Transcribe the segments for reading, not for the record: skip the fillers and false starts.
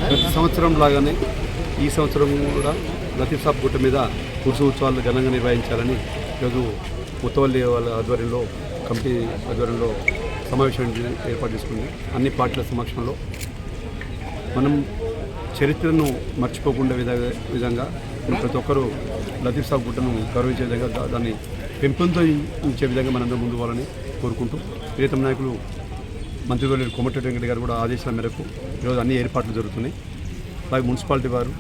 ప్రతి సంవత్సరం లాగానే ఈ సంవత్సరం కూడా లతీఫ్ సాబ్ గుట్ట మీద ఉరుసు ఉత్సవాలు ఘనంగా నిర్వహించాలని ఈరోజు ముత్తవల్లి వాళ్ళ ఆధ్వర్యంలో కమిటీ ఆధ్వర్యంలో సమావేశం ఏర్పాటు చేసుకుంది. అన్ని పార్టీల సమక్షంలో మనం చరిత్రను మర్చిపోకుండా విధంగా ప్రతి ఒక్కరూ లతీఫ్ సాబ్ గుట్టను గౌరవించే విధంగా దాన్ని పెంపొందించే విధంగా మనందరం ముందు పోవాలని కోరుకుంటూ ప్రియతమ నాయకులు మంత్రివర్యులు కోమటిరెడ్డి వెంకట గారు కూడా ఆదేశాల మేరకు ఈరోజు అన్ని ఏర్పాట్లు జరుగుతున్నాయి. అలాగే మున్సిపాలిటీ వారు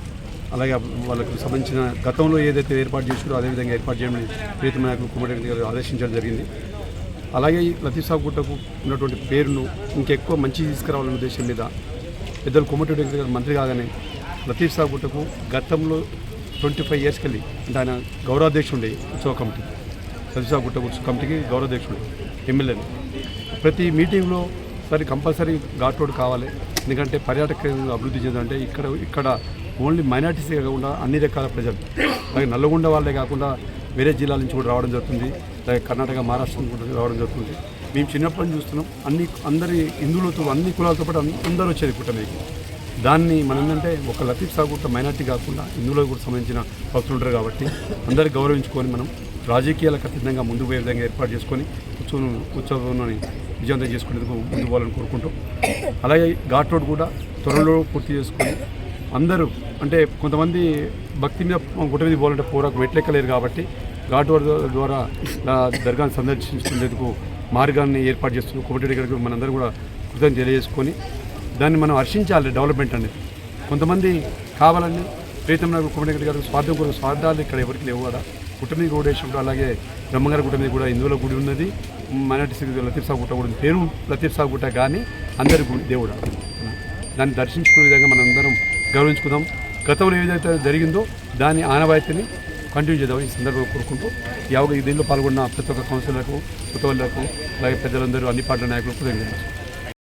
అలాగే వాళ్ళకు సంబంధించిన గతంలో ఏదైతే ఏర్పాటు చేసారో అదేవిధంగా ఏర్పాటు చేయమని ప్రియతమ నాయకులు కోమటిరెడ్డి గారు ఆదేశించడం జరిగింది. అలాగే ఈ లతీఫ్ సాబ్ గుట్టకు ఉన్నటువంటి పేరును ఇంకెక్కువ మంచి తీసుకురావాలనే ఉద్దేశం మీద పెద్దలు కోమటిరెడ్డి వెంకట గారు మంత్రి కాగానే లతీఫ్ సాబ్ గుట్టకు గతంలో 25 years కెళ్ళి అంటే ఆయన గౌరవాధ్యక్షుడు ఉత్సవ కమిటీ లతీఫ్ సాబ్ గుట్ట ఉత్సవ కమిటీకి గౌరవాధ్యక్షుడు ఎమ్మెల్యేని ప్రతి మీటింగ్లో సరే కంపల్సరీ ఘాట్ రోడ్ కావాలి. ఎందుకంటే పర్యాటక అభివృద్ధి చెందాలంటే ఇక్కడ ఓన్లీ మైనార్టీసే కాకుండా అన్ని రకాల ప్రజలు అలాగే నల్లగొండ వాళ్ళే కాకుండా వేరే జిల్లాల నుంచి కూడా రావడం జరుగుతుంది. అలాగే కర్ణాటక మహారాష్ట్ర నుంచి కూడా రావడం జరుగుతుంది. మేము చిన్నప్పటి నుంచి చూస్తున్నాం అందరి హిందువులతో అన్ని కులాలతో పాటు అందరూ వచ్చేది గుట్ట మీకు. దాన్ని మనం ఏంటంటే ఒక లతీఫ్ సాబ్ గుట్ట మైనార్టీ కాకుండా హిందువులకు కూడా సంబంధించిన భక్తులు ఉంటారు కాబట్టి అందరికీ గౌరవించుకొని మనం రాజకీయాలకు అతీతంగా ముందుకు పోయే విధంగా ఏర్పాటు చేసుకొని ఉత్సవాన్ని విజయవంతం చేసుకునేందుకు ముందుకు పోవాలని కోరుకుంటాం. అలాగే ఘాట్ రోడ్ కూడా త్వరలో పూర్తి చేసుకొని అందరూ అంటే కొంతమంది భక్తి మీద గుట్ట మీద పోవాలంటే పోరాకు మెట్లెక్కలేరు కాబట్టి ఘాట్ రోడ్ ద్వారా దర్గాను సందర్శించుకునేందుకు మార్గాన్ని ఏర్పాటు చేస్తున్నాం. కోమటిరెడ్డి గారికి మనందరూ కూడా కృతజ్ఞత తెలియజేసుకొని దాన్ని మనం హర్షించాలి. డెవలప్మెంట్ అనేది కొంతమంది కావాలని ప్రీతం నాయకుడు కోమటిరెడ్డి గారికి స్వార్థం కొరకు స్వార్థాలు ఇక్కడ ఎవరికి లేవు కూడా. గుట్ట మీద కూడా అలాగే బ్రహ్మంగారి గుట్ట మీద కూడా హిందువుల గుడి ఉన్నది, మైనార్టీ లతీఫ్ సాబ్ గుట్ట కూడా ఉంది. పేరు లతీఫ్ సాబ్ గుట్ట కానీ అందరి గుడి దేవుడు. దాన్ని దర్శించుకునే విధంగా మనం అందరం గౌరవించుకుందాం. గతంలో ఏదైతే జరిగిందో దాని ఆనవాయితీని కంటిన్యూ చేద్దాం ఈ సందర్భంగా కోరుకుంటూ దీనిలో పాల్గొన్న ప్రతి ఒక్క కౌన్సిలర్లకు, కొత్తవాళ్ళకు అలాగే పెద్దలందరూ అన్ని పార్టీల నాయకులకు ధన్యవాదాలు.